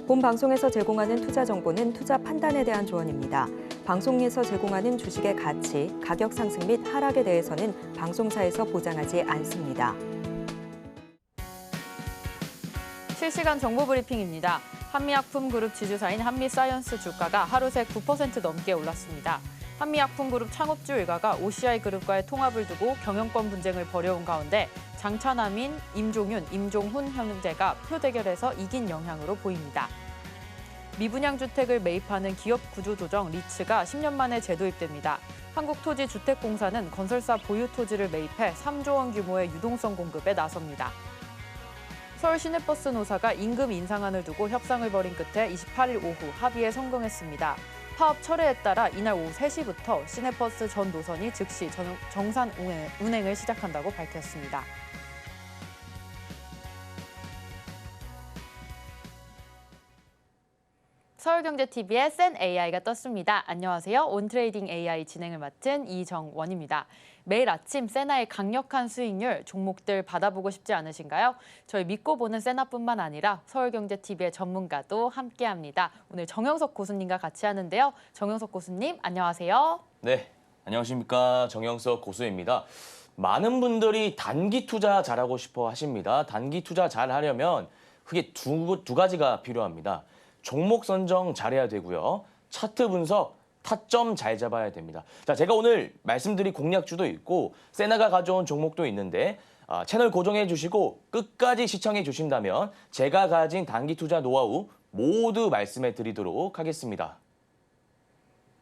본 방송에서 제공하는 투자 정보는 투자 판단에 대한 조언입니다. 방송에서 제공하는 주식의 가치, 가격 상승 및 하락에 대해서는 방송사에서 보장하지 않습니다. 실시간 정보 브리핑입니다. 한미약품그룹 지주사인 한미사이언스 주가가 하루 새 9% 넘게 올랐습니다. 한미약품그룹 창업주 일가가 OCI그룹과의 통합을 두고 경영권 분쟁을 벌여온 가운데 장차남인 임종윤, 임종훈 형제가 표대결에서 이긴 영향으로 보입니다. 미분양 주택을 매입하는 기업 구조조정 리츠가 10년 만에 재도입됩니다. 한국토지주택공사는 건설사 보유 토지를 매입해 3조 원 규모의 유동성 공급에 나섭니다. 서울 시내버스 노사가 임금 인상안을 두고 협상을 벌인 끝에 28일 오후 합의에 성공했습니다. 파업 철회에 따라 이날 오후 3시부터 시내버스 전 노선이 즉시 정산 운행을 시작한다고 밝혔습니다. 서울경제TV의 센 AI가 떴습니다. 안녕하세요. 온트레이딩 AI 진행을 맡은 이정원입니다. 매일 아침 세나의 강력한 수익률 종목들 받아보고 싶지 않으신가요? 저희 믿고 보는 세나뿐만 아니라 서울경제TV의 전문가도 함께합니다. 오늘 정영석 고수님과 같이 하는데요. 정영석 고수님 안녕하세요. 네, 안녕하십니까. 정영석 고수입니다. 많은 분들이 단기 투자 잘하고 싶어 하십니다. 단기 투자 잘하려면 크게 두 가지가 필요합니다. 종목 선정 잘해야 되고요. 차트 분석, 타점 잘 잡아야 됩니다. 자, 제가 오늘 말씀드릴 공략주도 있고 세나가 가져온 종목도 있는데 채널 고정해 주시고 끝까지 시청해 주신다면 제가 가진 단기 투자 노하우 모두 말씀해 드리도록 하겠습니다.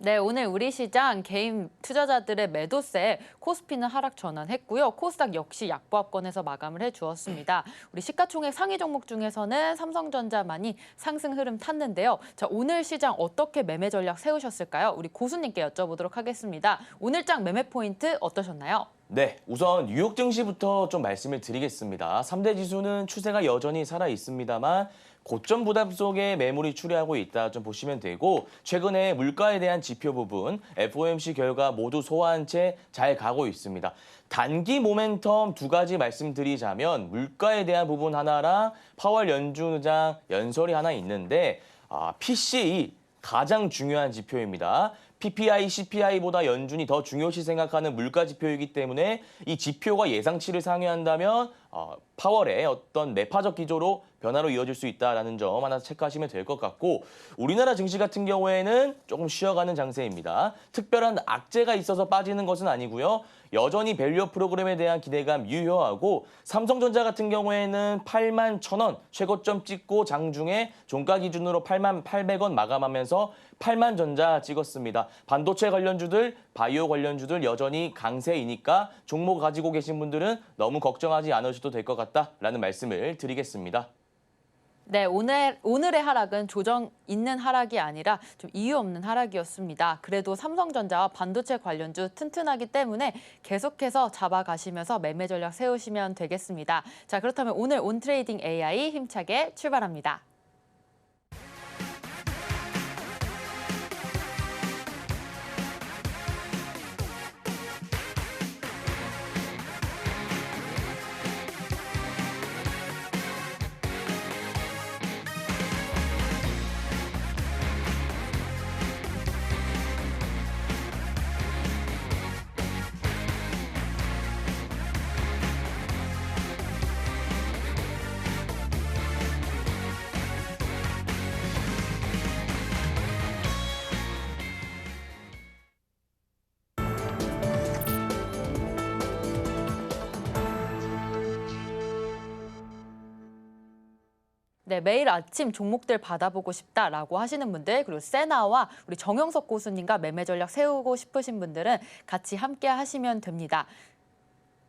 네, 오늘 우리 시장 개인 투자자들의 매도세에 코스피는 하락 전환했고요. 코스닥 역시 약보합권에서 마감을 해주었습니다. 우리 시가총액 상위 종목 중에서는 삼성전자만이 상승 흐름 탔는데요. 자, 오늘 시장 어떻게 매매 전략 세우셨을까요? 우리 고수님께 여쭤보도록 하겠습니다. 오늘장 매매 포인트 어떠셨나요? 네, 우선 뉴욕 증시부터 좀 말씀을 드리겠습니다. 3대 지수는 추세가 여전히 살아 있습니다만 고점 부담 속에 매물이 추리하고 있다 좀 보시면 되고 최근에 물가에 대한 지표 부분 FOMC 결과 모두 소화한 채 잘 가고 있습니다. 단기 모멘텀 두 가지 말씀드리자면 물가에 대한 부분 하나랑 파월 연준 의장 연설이 하나 있는데 PCE 가장 중요한 지표입니다. PPI, CPI보다 연준이 더 중요시 생각하는 물가 지표이기 때문에 이 지표가 예상치를 상회한다면 파월의 어떤 매파적 기조로 변화로 이어질 수 있다는 점 하나 체크하시면 될 것 같고 우리나라 증시 같은 경우에는 조금 쉬어가는 장세입니다. 특별한 악재가 있어서 빠지는 것은 아니고요. 여전히 밸류 프로그램에 대한 기대감 유효하고 삼성전자 같은 경우에는 81,000원 최고점 찍고 장중에 종가 기준으로 88,800원 마감하면서 80,000전자 찍었습니다. 반도체 관련주들, 바이오 관련주들 여전히 강세이니까 종목 가지고 계신 분들은 너무 걱정하지 않으셔도 될 것 같다라는 말씀을 드리겠습니다. 네, 오늘의 하락은 조정 있는 하락이 아니라 좀 이유 없는 하락이었습니다. 그래도 삼성전자와 반도체 관련주 튼튼하기 때문에 계속해서 잡아가시면서 매매 전략 세우시면 되겠습니다. 자, 그렇다면 오늘 온트레이딩 AI 힘차게 출발합니다. 네, 매일 아침 종목들 받아보고 싶다라고 하시는 분들 그리고 세나와 우리 정영석 고수님과 매매 전략 세우고 싶으신 분들은 같이 함께 하시면 됩니다.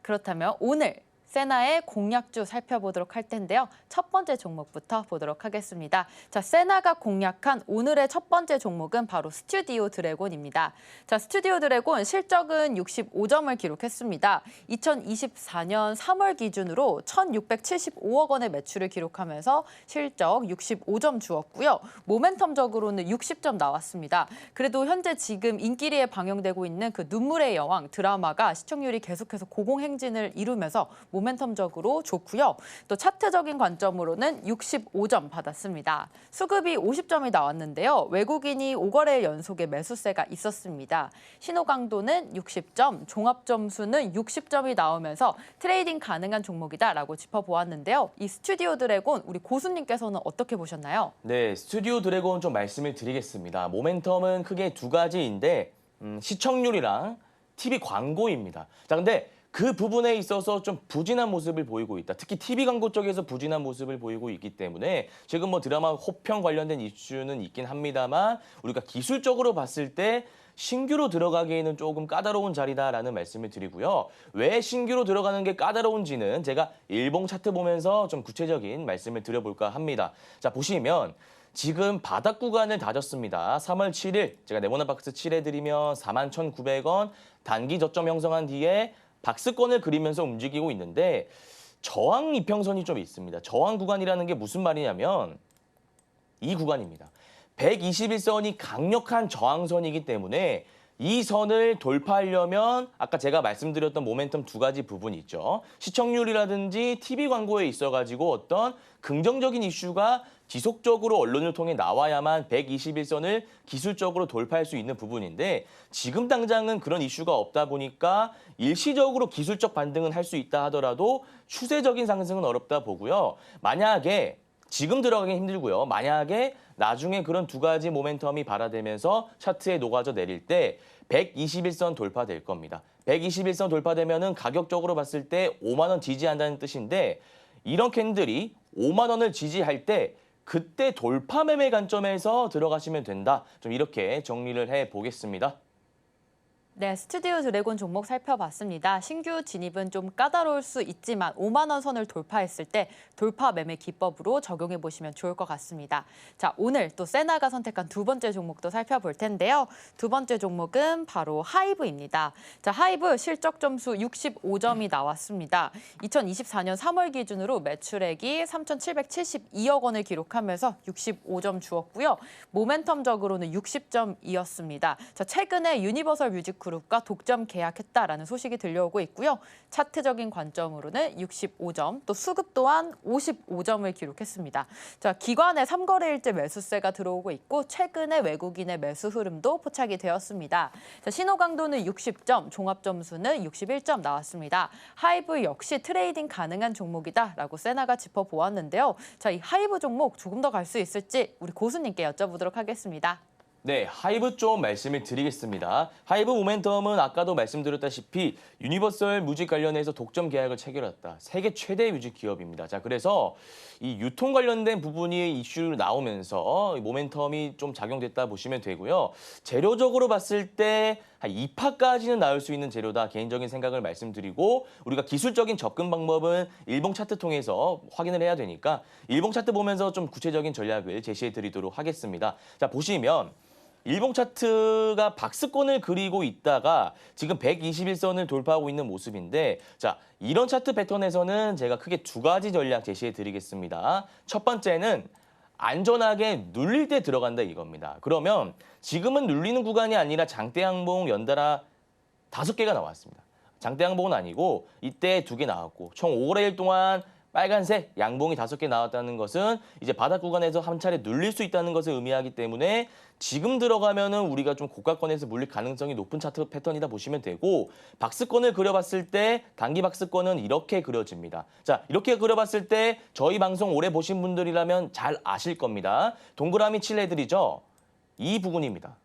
그렇다면 오늘 세나의 공략주 살펴보도록 할 텐데요. 첫 번째 종목부터 보도록 하겠습니다. 자, 세나가 공략한 오늘의 첫 번째 종목은 바로 스튜디오 드래곤입니다. 자, 스튜디오 드래곤 실적은 65점을 기록했습니다. 2024년 3월 기준으로 1,675억 원의 매출을 기록하면서 실적 65점 주었고요. 모멘텀적으로는 60점 나왔습니다. 그래도 현재 지금 인기리에 방영되고 있는 그 눈물의 여왕 드라마가 시청률이 계속해서 고공행진을 이루면서 모멘텀적으로 좋고요. 또 차트적인 관점으로는 65점 받았습니다. 수급이 50점이 나왔는데요. 외국인이 5거래 연속의 매수세가 있었습니다. 신호 강도는 60점, 종합 점수는 60점이 나오면서 트레이딩 가능한 종목이다라고 짚어보았는데요. 이 스튜디오 드래곤 우리 고수님께서는 어떻게 보셨나요? 네, 스튜디오 드래곤 좀 말씀을 드리겠습니다. 모멘텀은 크게 두 가지인데 시청률이랑 TV 광고입니다. 자, 근데 그 부분에 있어서 좀 부진한 모습을 보이고 있다. 특히 TV 광고 쪽에서 부진한 모습을 보이고 있기 때문에 지금 뭐 드라마 호평 관련된 이슈는 있긴 합니다만 우리가 기술적으로 봤을 때 신규로 들어가기에는 조금 까다로운 자리다라는 말씀을 드리고요. 왜 신규로 들어가는 게 까다로운지는 제가 일봉 차트 보면서 좀 구체적인 말씀을 드려볼까 합니다. 자, 보시면 지금 바닥 구간을 다졌습니다. 3월 7일 제가 네모난 박스 칠해드리면 41,900원 단기 저점 형성한 뒤에 박스권을 그리면서 움직이고 있는데 저항 이평선이 좀 있습니다. 저항 구간이라는 게 무슨 말이냐면 이 구간입니다. 121선이 강력한 저항선이기 때문에 이 선을 돌파하려면 아까 제가 말씀드렸던 모멘텀 두 가지 부분이 있죠. 시청률이라든지 TV 광고에 있어가지고 어떤 긍정적인 이슈가 지속적으로 언론을 통해 나와야만 121선을 기술적으로 돌파할 수 있는 부분인데 지금 당장은 그런 이슈가 없다 보니까 일시적으로 기술적 반등은 할 수 있다 하더라도 추세적인 상승은 어렵다 보고요. 만약에 지금 들어가기 힘들고요. 만약에 나중에 그런 두 가지 모멘텀이 발화되면서 차트에 녹아져 내릴 때 121선 돌파될 겁니다. 121선 돌파되면은 가격적으로 봤을 때 5만 원 지지한다는 뜻인데 이런 캔들이 5만 원을 지지할 때 그때 돌파 매매 관점에서 들어가시면 된다. 좀 이렇게 정리를 해보겠습니다. 네, 스튜디오 드래곤 종목 살펴봤습니다. 신규 진입은 좀 까다로울 수 있지만 5만 원 선을 돌파했을 때 돌파 매매 기법으로 적용해 보시면 좋을 것 같습니다. 자, 오늘 또 세나가 선택한 두 번째 종목도 살펴볼 텐데요. 두 번째 종목은 바로 하이브입니다. 자, 하이브 실적 점수 65점이 나왔습니다. 2024년 3월 기준으로 매출액이 3,772억 원을 기록하면서 65점 주었고요. 모멘텀적으로는 60점이었습니다. 자, 최근에 유니버설 뮤직 그룹과 독점 계약했다라는 소식이 들려오고 있고요. 차트적인 관점으로는 65점, 또 수급 또한 55점을 기록했습니다. 자, 기관의 3거래일째 매수세가 들어오고 있고 최근에 외국인의 매수 흐름도 포착이 되었습니다. 자, 신호 강도는 60점, 종합 점수는 61점 나왔습니다. 하이브 역시 트레이딩 가능한 종목이다라고 세나가 짚어보았는데요. 자, 이 하이브 종목 조금 더 갈 수 있을지 우리 고수님께 여쭤보도록 하겠습니다. 네, 하이브 좀 말씀을 드리겠습니다. 하이브 모멘텀은 아까도 말씀드렸다시피 유니버설 뮤직 관련해서 독점 계약을 체결했다. 세계 최대 뮤직 기업입니다. 자, 그래서 이 유통 관련된 부분이 이슈로 나오면서 모멘텀이 좀 작용됐다 보시면 되고요. 재료적으로 봤을 때 한 2파까지는 나올 수 있는 재료다. 개인적인 생각을 말씀드리고 우리가 기술적인 접근 방법은 일봉 차트 통해서 확인을 해야 되니까 일봉 차트 보면서 좀 구체적인 전략을 제시해 드리도록 하겠습니다. 자, 보시면 일봉 차트가 박스권을 그리고 있다가 지금 121선을 돌파하고 있는 모습인데 자, 이런 차트 패턴에서는 제가 크게 두 가지 전략 제시해 드리겠습니다. 첫 번째는 안전하게 눌릴 때 들어간다 이겁니다. 그러면 지금은 눌리는 구간이 아니라 장대 항봉 연달아 5개가 나왔습니다. 장대 항봉은 아니고 이때 2개 나왔고 총 5거래일 동안 빨간색 양봉이 5개 나왔다는 것은 이제 바닥 구간에서 한 차례 눌릴 수 있다는 것을 의미하기 때문에 지금 들어가면은 우리가 좀 고가권에서 물릴 가능성이 높은 차트 패턴이다 보시면 되고 박스권을 그려봤을 때 단기 박스권은 이렇게 그려집니다. 자, 이렇게 그려봤을 때 저희 방송 오래 보신 분들이라면 잘 아실 겁니다. 동그라미 칠해드리죠. 이 부분입니다.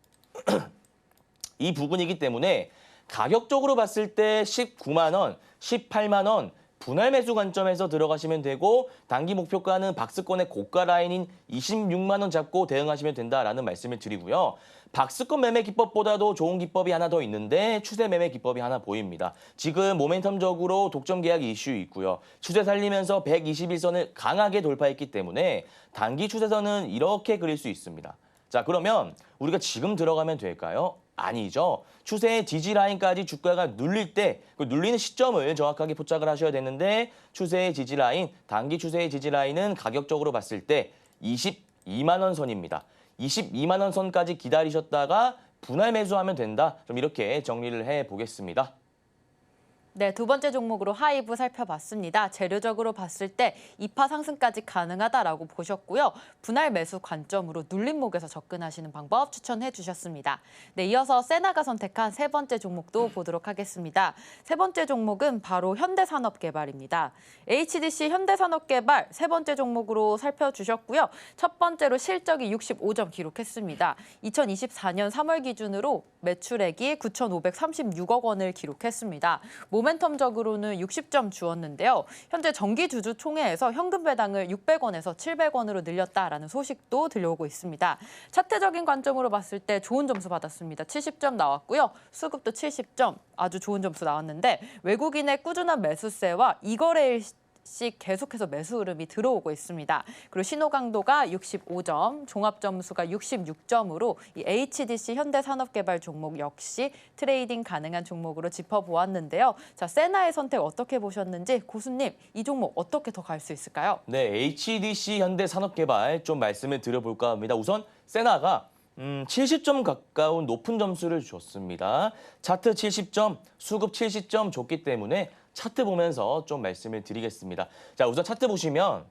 이 부분이기 때문에 가격적으로 봤을 때 19만 원, 18만 원 분할 매수 관점에서 들어가시면 되고 단기 목표가는 박스권의 고가 라인인 26만 원 잡고 대응하시면 된다라는 말씀을 드리고요. 박스권 매매 기법보다도 좋은 기법이 하나 더 있는데 추세 매매 기법이 하나 보입니다. 지금 모멘텀적으로 독점 계약 이슈 있고요. 추세 살리면서 121선을 강하게 돌파했기 때문에 단기 추세선은 이렇게 그릴 수 있습니다. 자, 그러면 우리가 지금 들어가면 될까요? 아니죠. 추세의 지지 라인까지 주가가 눌릴 때 그 눌리는 시점을 정확하게 포착을 하셔야 되는데 추세의 지지 라인, 단기 추세의 지지 라인은 가격적으로 봤을 때 22만 원 선입니다. 22만 원 선까지 기다리셨다가 분할 매수하면 된다. 좀 이렇게 정리를 해보겠습니다. 네, 두 번째 종목으로 하이브 살펴봤습니다. 재료적으로 봤을 때 2파 상승까지 가능하다라고 보셨고요. 분할 매수 관점으로 눌림목에서 접근하시는 방법 추천해 주셨습니다. 네, 이어서 세나가 선택한 세 번째 종목도 보도록 하겠습니다. 세 번째 종목은 바로 현대산업개발입니다. HDC 현대산업개발 세 번째 종목으로 살펴주셨고요. 첫 번째로 실적이 65점 기록했습니다. 2024년 3월 기준으로 매출액이 9,536억 원을 기록했습니다. 모멘텀적으로는 60점 주었는데요. 현재 정기주주 총회에서 현금 배당을 600원에서 700원으로 늘렸다라는 소식도 들려오고 있습니다. 차트적인 관점으로 봤을 때 좋은 점수 받았습니다. 70점 나왔고요. 수급도 70점, 아주 좋은 점수 나왔는데 외국인의 꾸준한 매수세와 이거래일 씩 계속해서 매수 흐름이 들어오고 있습니다. 그리고 신호 강도가 65점, 종합 점수가 66점으로 이 HDC 현대산업개발 종목 역시 트레이딩 가능한 종목으로 짚어보았는데요. 자, 세나의 선택 어떻게 보셨는지 고수님, 이 종목 어떻게 더 갈 수 있을까요? 네, HDC 현대산업개발 좀 말씀을 드려볼까 합니다. 우선 세나가 70점 가까운 높은 점수를 줬습니다. 차트 70점, 수급 70점 줬기 때문에 차트 보면서 좀 말씀을 드리겠습니다. 자, 우선 차트 보시면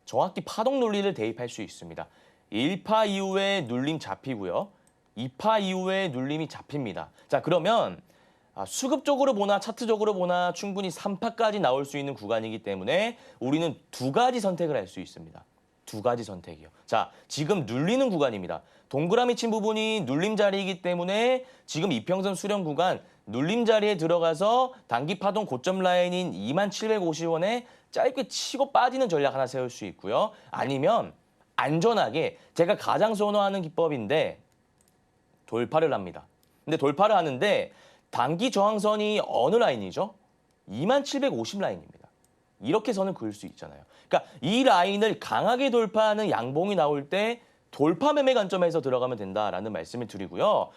정확히 파동 논리를 대입할 수 있습니다. 1파 이후에 눌림 잡히고요. 2파 이후에 눌림이 잡힙니다. 자, 그러면 수급적으로 보나 차트적으로 보나 충분히 3파까지 나올 수 있는 구간이기 때문에 우리는 두 가지 선택을 할 수 있습니다. 두 가지 선택이요. 자, 지금 눌리는 구간입니다. 동그라미 친 부분이 눌림 자리이기 때문에 지금 이평선 수렴 구간 눌림 자리에 들어가서 단기 파동 고점 라인인 2750원에 짧게 치고 빠지는 전략 하나 세울 수 있고요. 아니면 안전하게 제가 가장 선호하는 기법인데 돌파를 합니다. 근데 돌파를 하는데 단기 저항선이 어느 라인이죠? 2750 라인입니다. 이렇게 선을 그을 수 있잖아요. 그러니까 이 라인을 강하게 돌파하는 양봉이 나올 때 돌파 매매 관점에서 들어가면 된다라는 말씀을 드리고요.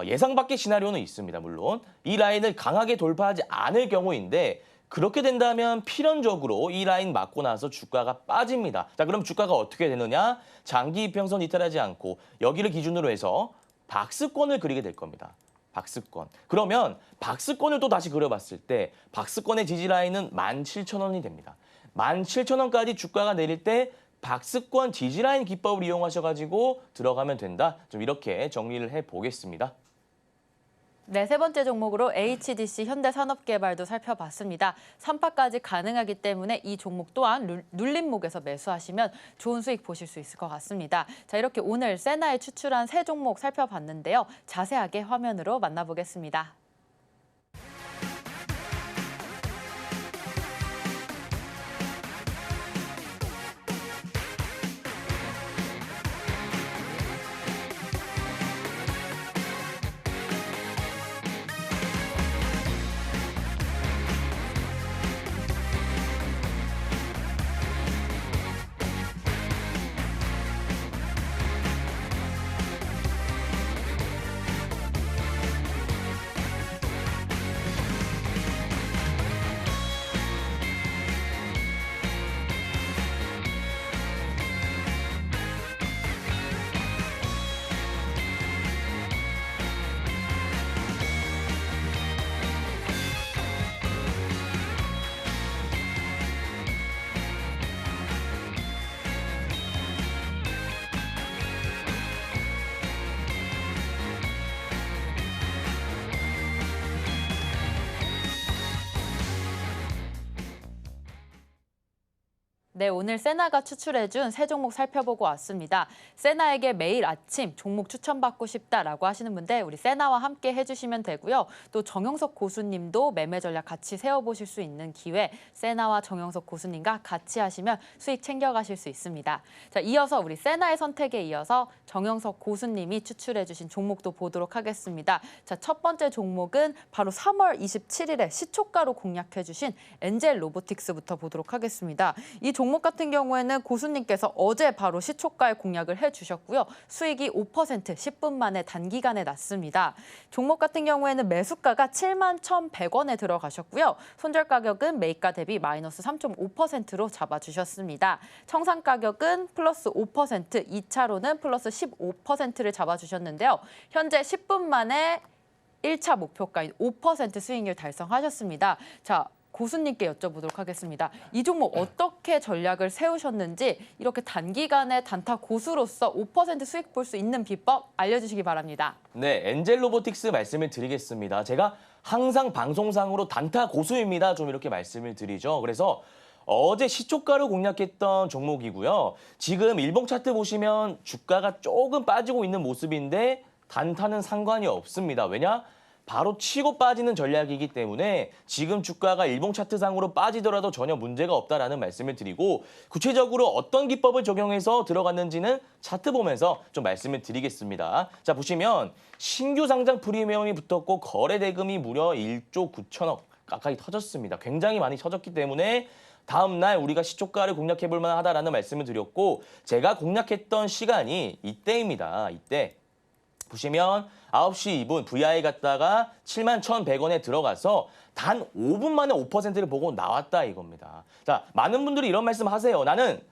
예상 밖의 시나리오는 있습니다. 물론 이 라인을 강하게 돌파하지 않을 경우인데 그렇게 된다면 필연적으로 이 라인 맞고 나서 주가가 빠집니다. 자, 그럼 주가가 어떻게 되느냐? 장기 이평선 이탈하지 않고 여기를 기준으로 해서 박스권을 그리게 될 겁니다. 박스권. 그러면 박스권을 또 다시 그려봤을 때 박스권의 지지 라인은 17,000원이 됩니다. 17,000원까지 주가가 내릴 때 박스권 지지라인 기법을 이용하셔가지고 들어가면 된다. 좀 이렇게 정리를 해보겠습니다. 네, 세 번째 종목으로 HDC 현대산업개발도 살펴봤습니다. 3파까지 가능하기 때문에 이 종목 또한 눌림목에서 매수하시면 좋은 수익 보실 수 있을 것 같습니다. 자, 이렇게 오늘 세나에 추출한 세 종목 살펴봤는데요. 자세하게 화면으로 만나보겠습니다. 네, 오늘 세나가 추출해준 세 종목 살펴보고 왔습니다. 세나에게 매일 아침 종목 추천받고 싶다라고 하시는 분들 우리 세나와 함께 해주시면 되고요. 또 정영석 고수님도 매매 전략 같이 세워보실 수 있는 기회 세나와 정영석 고수님과 같이 하시면 수익 챙겨가실 수 있습니다. 자, 이어서 우리 세나의 선택에 이어서 정영석 고수님이 추출해주신 종목도 보도록 하겠습니다. 자, 첫 번째 종목은 바로 3월 27일에 시초가로 공략해주신 엔젤 로보틱스부터 보도록 하겠습니다. 이 종목 같은 경우에는 고수님께서 어제 바로 시초가에 공략을 해주셨고요. 수익이 5% 10분 만에 단기간에 났습니다. 종목 같은 경우에는 매수가가 71,100원에 들어가셨고요. 손절 가격은 매입가 대비 마이너스 3.5%로 잡아주셨습니다. 청산 가격은 플러스 5%, 2차로는 플러스 15%를 잡아주셨는데요. 현재 10분 만에 1차 목표가인 5% 수익률 달성하셨습니다. 자, 고수님께 여쭤보도록 하겠습니다. 이 종목 어떻게 전략을 세우셨는지 이렇게 단기간에 단타 고수로서 5% 수익 볼 수 있는 비법 알려주시기 바랍니다. 네, 엔젤 로보틱스 말씀을 드리겠습니다. 제가 항상 방송상으로 단타 고수입니다. 좀 이렇게 말씀을 드리죠. 그래서 어제 시초가를 공략했던 종목이고요. 지금 일봉 차트 보시면 주가가 조금 빠지고 있는 모습인데 단타는 상관이 없습니다. 왜냐? 바로 치고 빠지는 전략이기 때문에 지금 주가가 일봉 차트상으로 빠지더라도 전혀 문제가 없다라는 말씀을 드리고 구체적으로 어떤 기법을 적용해서 들어갔는지는 차트 보면서 좀 말씀을 드리겠습니다. 자, 보시면 신규 상장 프리미엄이 붙었고 거래 대금이 무려 1조 9천억 가까이 터졌습니다. 굉장히 많이 터졌기 때문에 다음 날 우리가 시초가를 공략해 볼 만하다라는 말씀을 드렸고 제가 공략했던 시간이 이때입니다. 이때. 보시면 9시 2분 VI 갔다가 71,100원에 들어가서 단 5분 만에 5%를 보고 나왔다 이겁니다. 자, 많은 분들이 이런 말씀 하세요. 나는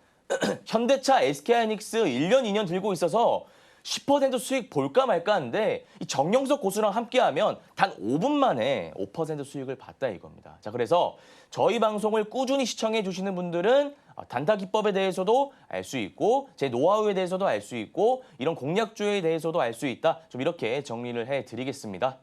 현대차, SK하이닉스 1년, 2년 들고 있어서 10% 수익 볼까 말까 하는데 이 정영석 고수랑 함께하면 단 5분 만에 5% 수익을 봤다 이겁니다. 자, 그래서 저희 방송을 꾸준히 시청해 주시는 분들은 단타 기법에 대해서도 알 수 있고 제 노하우에 대해서도 알 수 있고 이런 공략주에 대해서도 알 수 있다. 좀 이렇게 정리를 해드리겠습니다.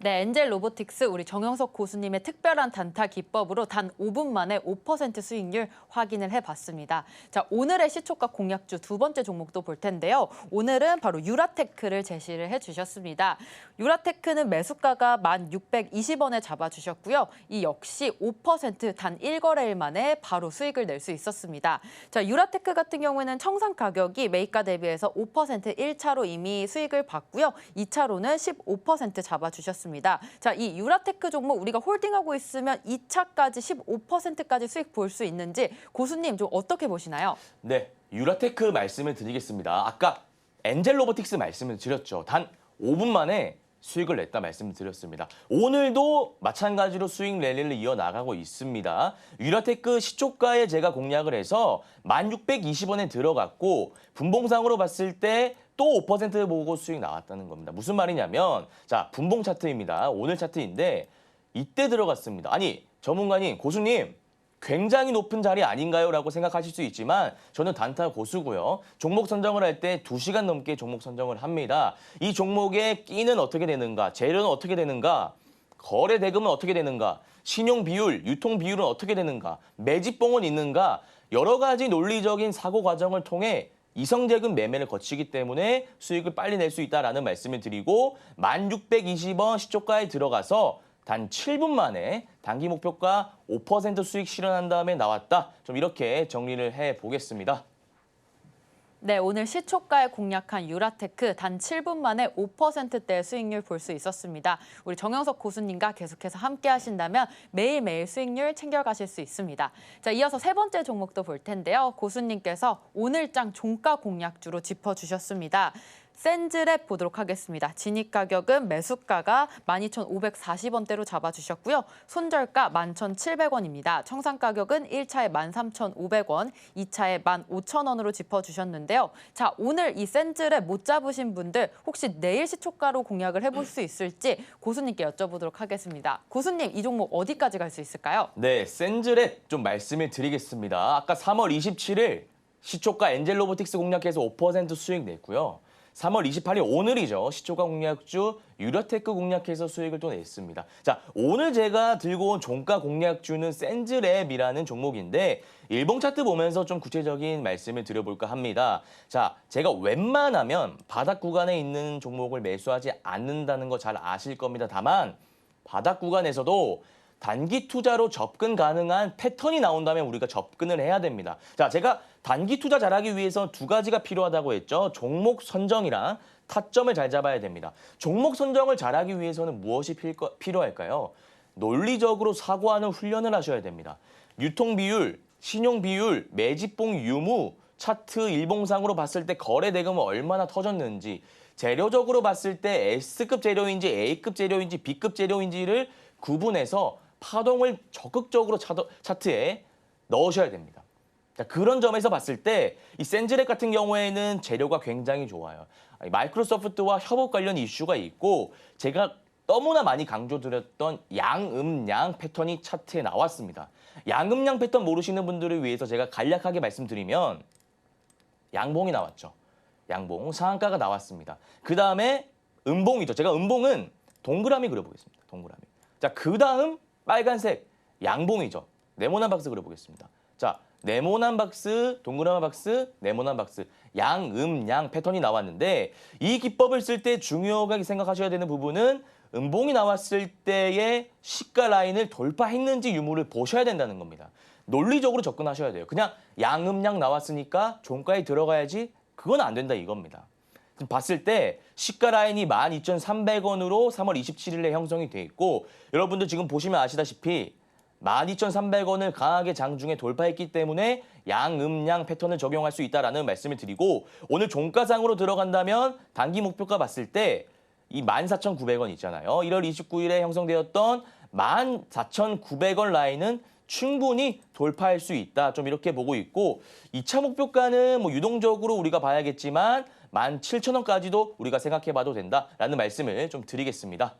네, 엔젤 로보틱스 우리 정영석 고수님의 특별한 단타 기법으로 단 5분 만에 5% 수익률 확인을 해봤습니다. 자, 오늘의 시초가 공략주 두 번째 종목도 볼 텐데요. 오늘은 바로 유라테크를 제시를 해주셨습니다. 유라테크는 매수가가 1,620원에 잡아주셨고요. 이 역시 5%단 1거래일 만에 바로 수익을 낼 수 있었습니다. 자, 유라테크 같은 경우에는 청산 가격이 매입가 대비해서 5% 1차로 이미 수익을 봤고요. 2차로는 15% 잡아주셨습니다. 자, 이 유라테크 종목 우리가 홀딩하고 있으면 2차까지 15%까지 수익 볼 수 있는지 고수님 좀 어떻게 보시나요? 네, 유라테크 말씀을 드리겠습니다. 아까 엔젤 로보틱스 말씀을 드렸죠. 단 5분 만에 수익을 냈다 말씀을 드렸습니다. 오늘도 마찬가지로 수익 랠리를 이어나가고 있습니다. 유라테크 시초가에 제가 공략을 해서 1,620원에 들어갔고 분봉상으로 봤을 때 또 5% 보고 수익 나왔다는 겁니다. 무슨 말이냐면 자, 분봉 차트입니다. 오늘 차트인데 이때 들어갔습니다. 아니, 전문가님, 고수님 굉장히 높은 자리 아닌가요? 라고 생각하실 수 있지만 저는 단타 고수고요. 종목 선정을 할 때 2시간 넘게 종목 선정을 합니다. 이 종목의 끼는 어떻게 되는가? 재료는 어떻게 되는가? 거래 대금은 어떻게 되는가? 신용 비율, 유통 비율은 어떻게 되는가? 매집봉은 있는가? 여러 가지 논리적인 사고 과정을 통해 이성재금 매매를 거치기 때문에 수익을 빨리 낼 수 있다라는 말씀을 드리고 1,620원 시초가에 들어가서 단 7분 만에 단기 목표가 5% 수익 실현한 다음에 나왔다. 좀 이렇게 정리를 해보겠습니다. 네, 오늘 시초가에 공략한 유라테크 단 7분 만에 5%대 수익률 볼 수 있었습니다. 우리 정영석 고수님과 계속해서 함께 하신다면 매일매일 수익률 챙겨가실 수 있습니다. 자, 이어서 세 번째 종목도 볼 텐데요. 고수님께서 오늘장 종가 공략주로 짚어주셨습니다. 센즈랩 보도록 하겠습니다. 진입 가격은 매수가가 12,540원대로 잡아주셨고요. 손절가 11,700원입니다. 청산 가격은 1차에 13,500원, 2차에 15,000원으로 짚어주셨는데요. 자, 오늘 이 센즈랩 못 잡으신 분들 혹시 내일 시초가로 공략을 해볼 수 있을지 고수님께 여쭤보도록 하겠습니다. 고수님, 이 종목 어디까지 갈 수 있을까요? 네, 센즈랩 좀 말씀을 드리겠습니다. 아까 3월 27일 시초가 엔젤 로보틱스 공략해서 5% 수익 냈고요. 3월 28일 오늘이죠. 시초가 공략주 유라테크 공략해서 수익을 또 냈습니다. 자, 오늘 제가 들고 온 종가 공략주는 센즈랩이라는 종목인데 일봉 차트 보면서 좀 구체적인 말씀을 드려볼까 합니다. 자, 제가 웬만하면 바닥 구간에 있는 종목을 매수하지 않는다는 거 잘 아실 겁니다. 다만 바닥 구간에서도 단기 투자로 접근 가능한 패턴이 나온다면 우리가 접근을 해야 됩니다. 자, 제가 단기 투자 잘하기 위해서 두 가지가 필요하다고 했죠. 종목 선정이랑 타점을 잘 잡아야 됩니다. 종목 선정을 잘하기 위해서는 무엇이 필요할까요? 논리적으로 사고하는 훈련을 하셔야 됩니다. 유통 비율, 신용 비율, 매집봉 유무, 차트 일봉상으로 봤을 때 거래 대금은 얼마나 터졌는지, 재료적으로 봤을 때 S급 재료인지 A급 재료인지 B급 재료인지를 구분해서 파동을 적극적으로 차트에 넣으셔야 됩니다. 자, 그런 점에서 봤을 때 이 센즈렉 같은 경우에는 재료가 굉장히 좋아요. 마이크로소프트와 협업 관련 이슈가 있고 제가 너무나 많이 강조드렸던 양음양 패턴이 차트에 나왔습니다. 양음양 패턴 모르시는 분들을 위해서 제가 간략하게 말씀드리면 양봉이 나왔죠. 양봉, 상한가가 나왔습니다. 그 다음에 음봉이죠. 제가 음봉은 동그라미 그려보겠습니다. 동그라미. 자, 그 다음 빨간색 양봉이죠. 네모난 박스 그려보겠습니다. 자, 네모난 박스, 동그라미 박스, 네모난 박스, 양음양 패턴이 나왔는데 이 기법을 쓸 때 중요하게 생각하셔야 되는 부분은 음봉이 나왔을 때의 시가 라인을 돌파했는지 유무를 보셔야 된다는 겁니다. 논리적으로 접근하셔야 돼요. 그냥 양음양 나왔으니까 종가에 들어가야지 그건 안 된다 이겁니다. 봤을 때 시가 라인이 12,300원으로 3월 27일에 형성이 돼 있고 여러분들 지금 보시면 아시다시피 12,300원을 강하게 장중에 돌파했기 때문에 양음양 패턴을 적용할 수 있다라는 말씀을 드리고 오늘 종가상으로 들어간다면 단기 목표가 봤을 때 이 14,900원 있잖아요. 1월 29일에 형성되었던 14,900원 라인은 충분히 돌파할 수 있다. 좀 이렇게 보고 있고 2차 목표가는 뭐 유동적으로 우리가 봐야겠지만 17,000원까지도 우리가 생각해봐도 된다라는 말씀을 좀 드리겠습니다.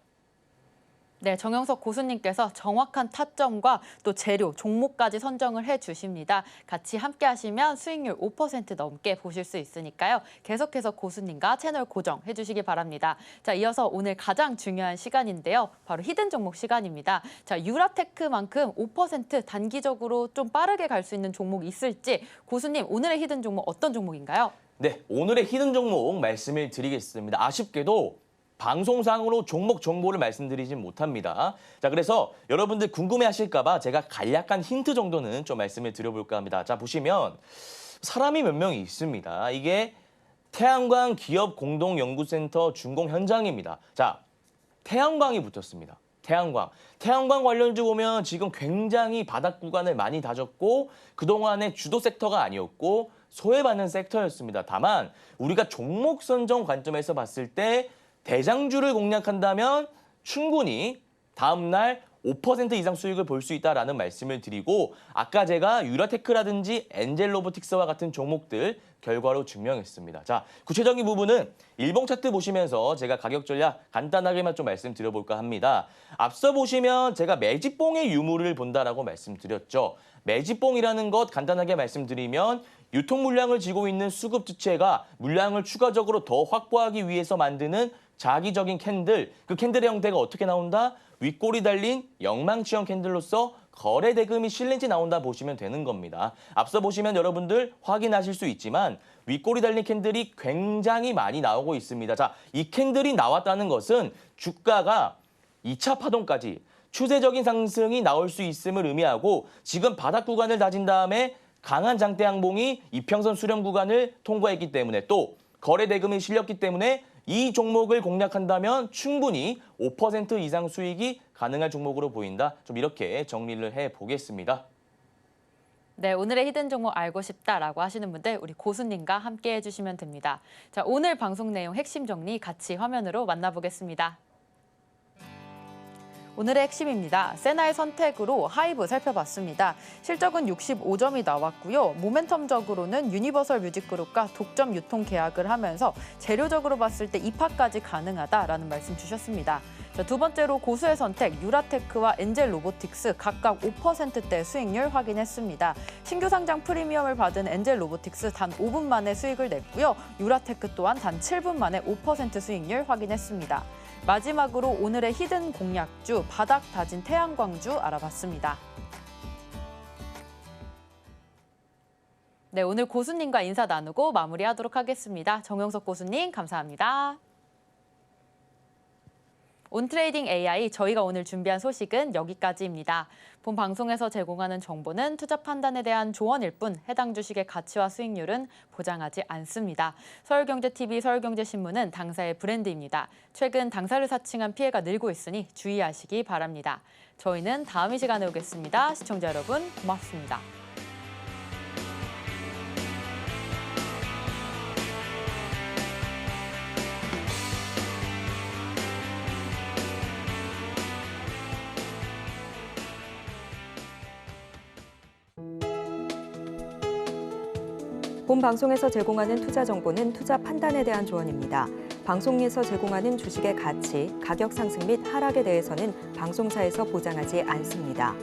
네, 정영석 고수님께서 정확한 타점과 또 재료, 종목까지 선정을 해주십니다. 같이 함께 하시면 수익률 5% 넘게 보실 수 있으니까요. 계속해서 고수님과 채널 고정해 주시기 바랍니다. 자, 이어서 오늘 가장 중요한 시간인데요. 바로 히든 종목 시간입니다. 자, 유라테크만큼 5% 단기적으로 좀 빠르게 갈 수 있는 종목이 있을지 고수님, 오늘의 히든 종목 어떤 종목인가요? 네, 오늘의 히든 종목 말씀을 드리겠습니다. 아쉽게도 방송상으로 종목 정보를 말씀드리진 못합니다. 자, 그래서 여러분들 궁금해하실까 봐 제가 간략한 힌트 정도는 좀 말씀을 드려볼까 합니다. 자, 보시면 사람이 몇 명이 있습니다. 이게 태양광 기업 공동연구센터 준공 현장입니다. 자, 태양광이 붙었습니다. 태양광 관련주 보면 지금 굉장히 바닥 구간을 많이 다졌고 그동안의 주도 섹터가 아니었고 소외받는 섹터였습니다. 다만 우리가 종목 선정 관점에서 봤을 때 대장주를 공략한다면 충분히 다음날 5% 이상 수익을 볼 수 있다라는 말씀을 드리고 아까 제가 유라테크라든지 엔젤로보틱스와 같은 종목들 결과로 증명했습니다. 자, 구체적인 부분은 일봉 차트 보시면서 제가 가격 전략 간단하게만 좀 말씀드려볼까 합니다. 앞서 보시면 제가 매집봉의 유무를 본다라고 말씀드렸죠. 매집봉이라는 것 간단하게 말씀드리면 유통 물량을 지고 있는 수급 주체가 물량을 추가적으로 더 확보하기 위해서 만드는 자기적인 캔들, 그 캔들의 형태가 어떻게 나온다? 윗골이 달린 영망치형 캔들로서 거래 대금이 실린지 나온다 보시면 되는 겁니다. 앞서 보시면 여러분들 확인하실 수 있지만 윗골이 달린 캔들이 굉장히 많이 나오고 있습니다. 자, 이 캔들이 나왔다는 것은 주가가 2차 파동까지 추세적인 상승이 나올 수 있음을 의미하고 지금 바닥 구간을 다진 다음에 강한 장대 양봉이 이평선 수렴 구간을 통과했기 때문에 또 거래 대금이 실렸기 때문에 이 종목을 공략한다면 충분히 5% 이상 수익이 가능한 종목으로 보인다. 좀 이렇게 정리를 해보겠습니다. 네, 오늘의 히든 종목 알고 싶다라고 하시는 분들 우리 고수님과 함께 해주시면 됩니다. 자, 오늘 방송 내용 핵심 정리 같이 화면으로 만나보겠습니다. 오늘의 핵심입니다. 세나의 선택으로 하이브 살펴봤습니다. 실적은 65점이 나왔고요. 모멘텀적으로는 유니버설 뮤직그룹과 독점 유통 계약을 하면서 재료적으로 봤을 때 입하까지 가능하다라는 말씀 주셨습니다. 자, 두 번째로 고수의 선택, 유라테크와 엔젤 로보틱스 각각 5%대 수익률 확인했습니다. 신규 상장 프리미엄을 받은 엔젤 로보틱스 단 5분 만에 수익을 냈고요. 유라테크 또한 단 7분 만에 5% 수익률 확인했습니다. 마지막으로 오늘의 히든 공략주, 바닥 다진 태양광주 알아봤습니다. 네, 오늘 고수님과 인사 나누고 마무리하도록 하겠습니다. 정영석 고수님 감사합니다. 온트레이딩 AI, 저희가 오늘 준비한 소식은 여기까지입니다. 본 방송에서 제공하는 정보는 투자 판단에 대한 조언일 뿐 해당 주식의 가치와 수익률은 보장하지 않습니다. 서울경제TV, 서울경제신문은 당사의 브랜드입니다. 최근 당사를 사칭한 피해가 늘고 있으니 주의하시기 바랍니다. 저희는 다음 이 시간에 오겠습니다. 시청자 여러분 고맙습니다. 본 방송에서 제공하는 투자 정보는 투자 판단에 대한 조언입니다. 방송에서 제공하는 주식의 가치, 가격 상승 및 하락에 대해서는 방송사에서 보장하지 않습니다.